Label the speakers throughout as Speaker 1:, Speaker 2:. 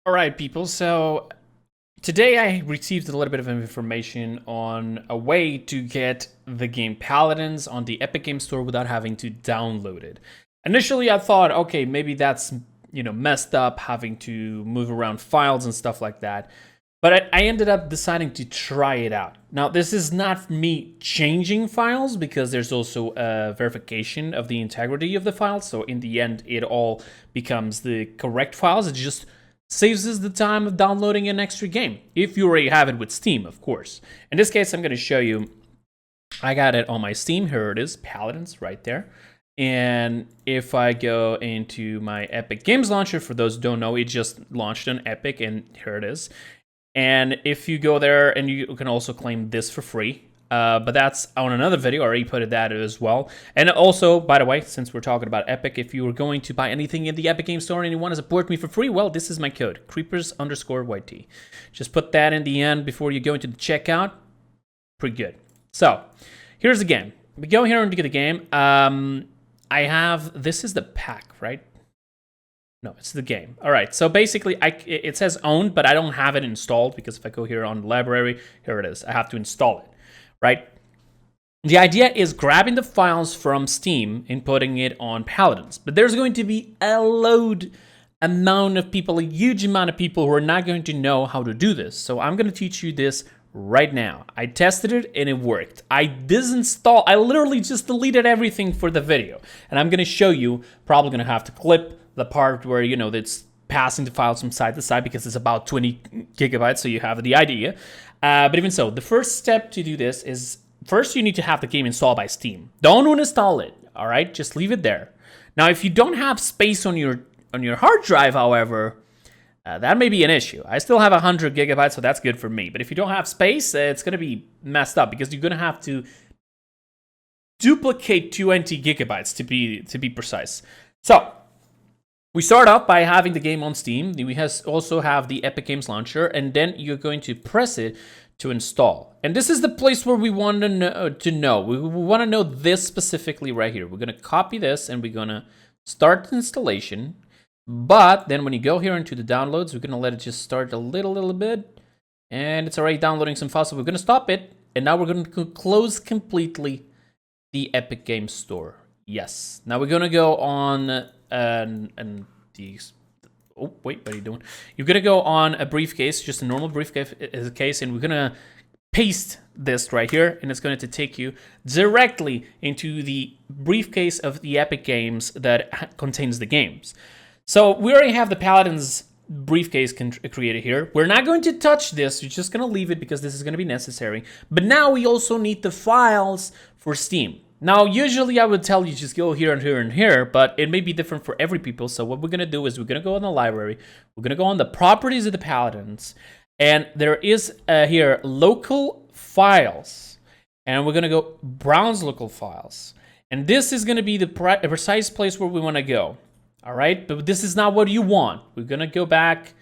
Speaker 1: All right, people. So today I received a little bit of information on a way to get the game Paladins on the Epic Game Store without having to download it. Initially, I thought, okay, maybe that's messed up, having to move around files and stuff like that. But I ended up deciding to try it out. Now, this is not me changing files because there's also a verification of the integrity of the files. So in the end, it all becomes the correct files. It just saves us the time of downloading an extra game, if you already have it with Steam, of course. In this case, I'm going to show you, I got it on my Steam. Here it is, Paladins, right there. And if I go into my Epic Games Launcher, for those who don't know, it just launched on Epic, and here it is. And if you go there, and you can also claim this for free, but that's on another video. I already put that as well. And also, by the way, since we're talking about Epic, if you were going to buy anything in the Epic Game Store and you want to support me for free, well, this is my code, Kreepers_YT. Just put that in the end before you go into the checkout. Pretty good. So, here's the game. We go here and get the game. I have, this is the pack, right? No, it's the game. All right, so basically, it says owned, but I don't have it installed because if I go here on library, here it is. I have to install it, right? The idea is grabbing the files from Steam and putting it on Paladins. But there's going to be a amount of people, a huge amount of people who are not going to know how to do this. So I'm going to teach you this right now. I tested it and it worked. I literally just deleted everything for the video. And I'm going to show you, probably going to have to clip the part where, it's passing the files from side to side because it's about 20 gigabytes, so you have the idea. But even so, the first step to do this is, first you need to have the game installed by Steam. Don't uninstall it, all right? Just leave it there. Now, if you don't have space on your hard drive, however, that may be an issue. I still have 100 gigabytes, so that's good for me. But if you don't have space, it's going to be messed up because you're going to have to duplicate 20 gigabytes to be precise. So, we start off by having the game on Steam. We also have the Epic Games Launcher, and then you're going to press it to install. And this is the place where we want to know. We want to know this specifically right here. We're going to copy this, and we're going to start the installation. But then when you go here into the downloads, we're going to let it just start a little bit. And it's already downloading some files, so we're going to stop it. And now we're going to close completely the Epic Games Store. Yes. Now we're going to go on... and these, oh wait, what are you doing? You're gonna go on a briefcase, just a normal briefcase, and we're gonna paste this right here, and it's going to take you directly into the briefcase of the Epic Games that contains the games. So we already have the Paladins briefcase created here. We're not going to touch this. We're just gonna leave it because this is gonna be necessary. But now we also need the files for Steam. Now, usually I would tell you just go here and here and here, but it may be different for every people. So what we're going to do is we're going to go on the library. We're going to go on the properties of the Paladins. And there is here local files. And we're going to go browse local files. And this is going to be the precise place where we want to go. All right, but this is not what you want. We're going to go back.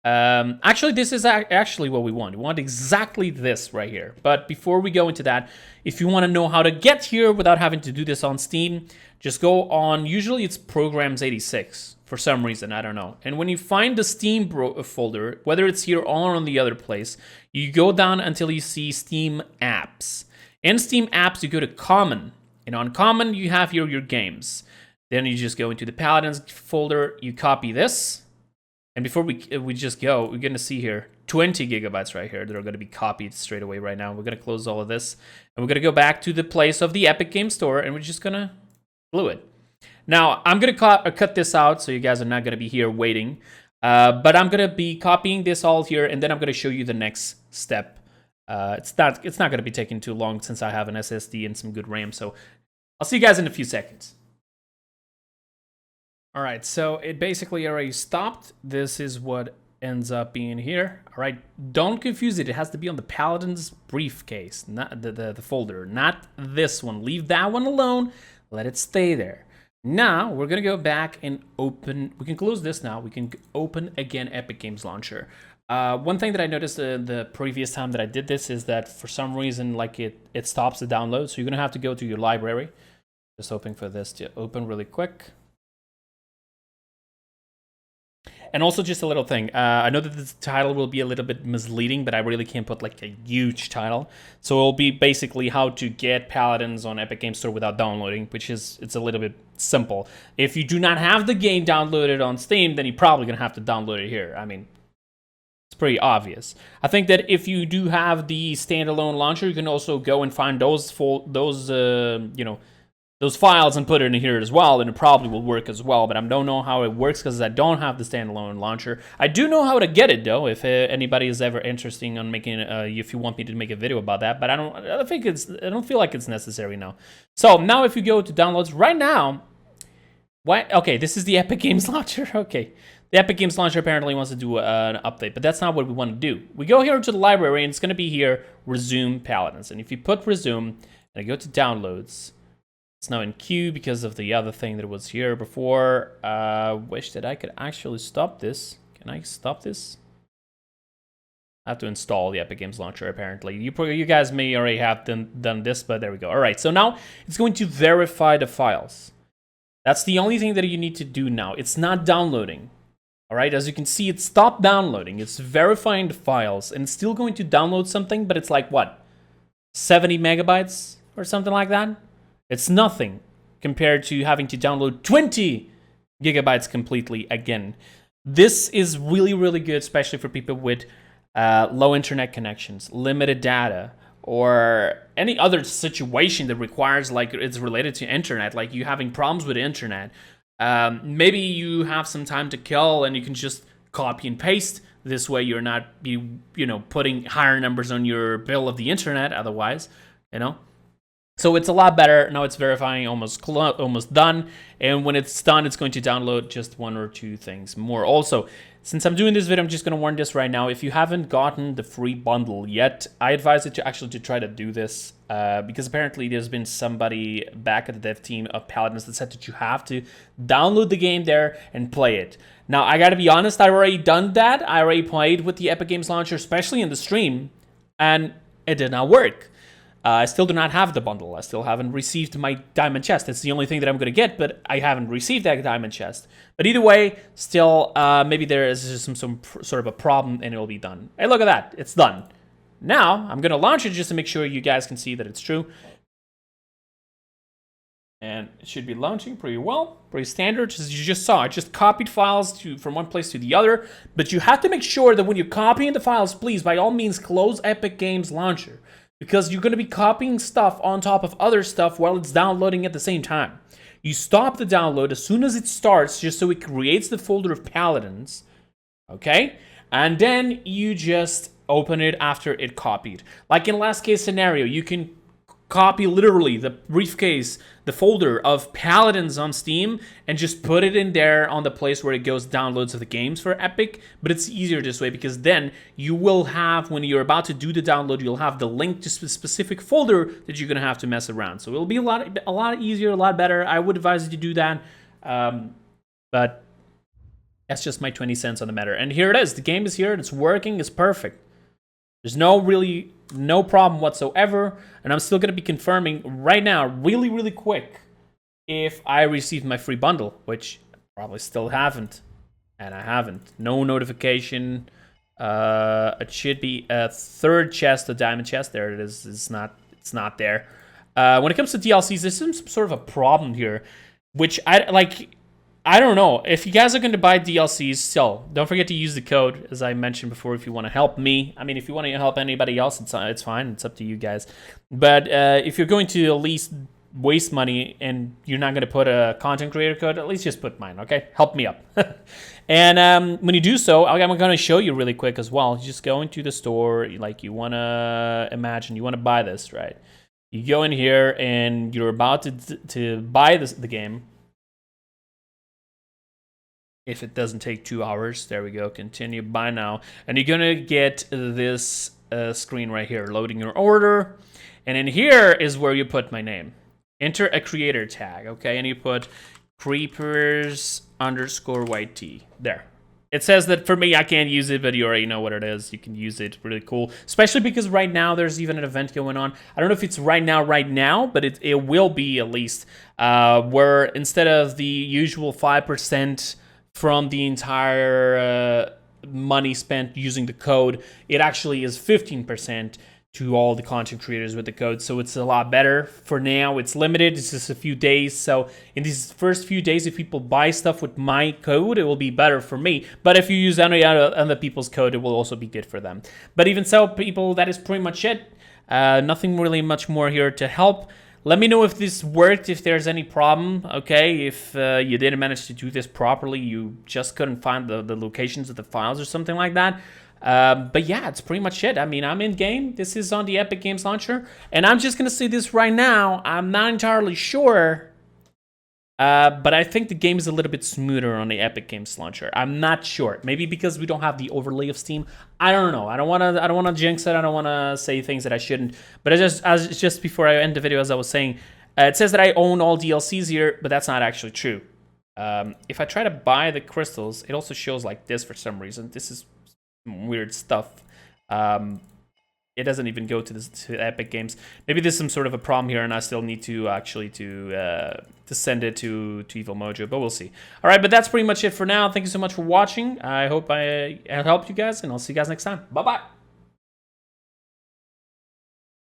Speaker 1: Actually, this is actually what we want. We want exactly this right here. But before we go into that, if you want to know how to get here without having to do this on Steam, just go on, usually it's Programs 86 for some reason, I don't know. And when you find the Steam folder, whether it's here or on the other place, you go down until you see Steam Apps. In Steam Apps, you go to Common. And on Common, you have here your games. Then you just go into the Paladins folder, you copy this. And before we just go, we're going to see here 20 gigabytes right here that are going to be copied straight away right now. We're going to close all of this. And we're going to go back to the place of the Epic Game Store. And we're just going to glue it. Now, I'm going to cut this out so you guys are not going to be here waiting. But I'm going to be copying this all here. And then I'm going to show you the next step. It's not going to be taking too long since I have an SSD and some good RAM. So I'll see you guys in a few seconds. All right, so it basically already stopped. This is what ends up being here. All right, don't confuse it. It has to be on the Paladins briefcase, not the folder, not this one. Leave that one alone. Let it stay there. Now, we're going to go back and open. We can close this now. We can open again Epic Games Launcher. One thing that I noticed the previous time that I did this is that for some reason, like it stops the download. So you're going to have to go to your library. Just hoping for this to open really quick. And also just a little thing. I know that the title will be a little bit misleading, but I really can't put like a huge title. So it'll be basically how to get Paladins on Epic Games Store without downloading, which is, it's a little bit simple. If you do not have the game downloaded on Steam, then you're probably going to have to download it here. I mean, it's pretty obvious. I think that if you do have the standalone launcher, you can also go and find those files and put it in here as well, and it probably will work as well. But I don't know how it works because I don't have the standalone launcher. I do know how to get it though, if anybody is ever interested on making, if you want me to make a video about that. But I don't feel like it's necessary now. So now if you go to downloads right now, okay, this is the Epic Games Launcher. Okay. The Epic Games Launcher apparently wants to do an update, but that's not what we want to do. We go here to the library, and it's going to be here, Resume Paladins. And if you put Resume, and I go to Downloads, it's now in queue because of the other thing that was here before. Wish that I could actually stop this. Can I stop this? I have to install the Epic Games Launcher, apparently. You guys may already have done this, but there we go. All right, so now it's going to verify the files. That's the only thing that you need to do now. It's not downloading. All right, as you can see, it stopped downloading. It's verifying the files, and it's still going to download something, but it's like, what, 70 megabytes or something like that? It's nothing compared to having to download 20 gigabytes completely again. This is really, really good, especially for people with low internet connections, limited data, or any other situation that requires, like, it's related to internet, like you having problems with internet. Maybe you have some time to kill and you can just copy and paste. This way you're not putting higher numbers on your bill of the internet otherwise, So it's a lot better. Now it's verifying, almost done. And when it's done, it's going to download just one or two things more. Also, since I'm doing this video, I'm just going to warn this right now. If you haven't gotten the free bundle yet, I advise you to try to do this. Because apparently there's been somebody back at the dev team of Paladins that said that you have to download the game there and play it. Now, I got to be honest, I already done that. I already played with the Epic Games Launcher, especially in the stream, and it did not work. I still do not have the bundle. I still haven't received my diamond chest. That's the only thing that I'm going to get, but I haven't received that diamond chest. But either way, still, maybe there is just some sort of a problem, and it will be done. Hey, look at that. It's done. Now, I'm going to launch it just to make sure you guys can see that it's true. And it should be launching pretty well, pretty standard, as you just saw. I just copied files from one place to the other, but you have to make sure that when you're copying the files, please, by all means, close Epic Games Launcher. Because you're going to be copying stuff on top of other stuff while it's downloading at the same time. You stop the download as soon as it starts, just so it creates the folder of Paladins, okay? And then you just open it after it copied. Like in last case scenario, you can copy literally the briefcase, the folder of Paladins on Steam, and just put it in there on the place where it goes downloads of the games for Epic. But it's easier this way because then you will have, when you're about to do the download, you'll have the link to a specific folder that you're gonna have to mess around. So it'll be a lot easier, a lot better. I would advise you to do that, but that's just my 20 cents on the matter. And here it is. The game is here. It's working. It's perfect. There's no problem whatsoever, and I'm still going to be confirming right now, really, really quick, if I received my free bundle, which I probably still haven't, and I haven't. No notification. It should be a third chest, a diamond chest. There it is. It's not there. When it comes to DLCs, there's some sort of a problem here, which I don't know. If you guys are going to buy DLCs, still, don't forget to use the code, as I mentioned before, if you want to help me. I mean, if you want to help anybody else, it's fine. It's up to you guys. But if you're going to at least waste money and you're not going to put a content creator code, at least just put mine, okay? Help me up. And when you do so, I'm going to show you really quick as well. You just go into the store, like you want to imagine, you want to buy this, right? You go in here and you're about to buy the game. If it doesn't take 2 hours, there we go, continue, buy now. And you're gonna get this screen right here, loading your order. And in here is where you put my name. Enter a creator tag, okay? And you put Kreepers _YT, there. It says that for me, I can't use it, but you already know what it is. You can use it, really cool. Especially because right now, there's even an event going on. I don't know if it's right now, but it will be at least, where instead of the usual 5% from the entire money spent using the code. It actually is 15% to all the content creators with the code, so it's a lot better. For now, it's limited. It's just a few days, so in these first few days, if people buy stuff with my code, it will be better for me. But if you use any other people's code, it will also be good for them. But even so, people, that is pretty much it. Nothing really much more here to help. Let me know if this worked, if there's any problem, okay? If you didn't manage to do this properly, you just couldn't find the locations of the files or something like that. But yeah, it's pretty much it. I mean, I'm in game. This is on the Epic Games Launcher. And I'm just going to say this right now. I'm not entirely sure. But I think the game is a little bit smoother on the Epic Games Launcher. I'm not sure. Maybe because we don't have the overlay of Steam. I don't know. I don't want to jinx it. I don't want to say things that I shouldn't. But just before I end the video, as I was saying, it says that I own all DLCs here, but that's not actually true. If I try to buy the crystals, it also shows like this for some reason. This is weird stuff. It doesn't even go to Epic Games. Maybe there's some sort of a problem here, and I still need to actually to send it to Evil Mojo, but we'll see. All right, but that's pretty much it for now. Thank you so much for watching. I hope I helped you guys, and I'll see you guys next time. Bye bye.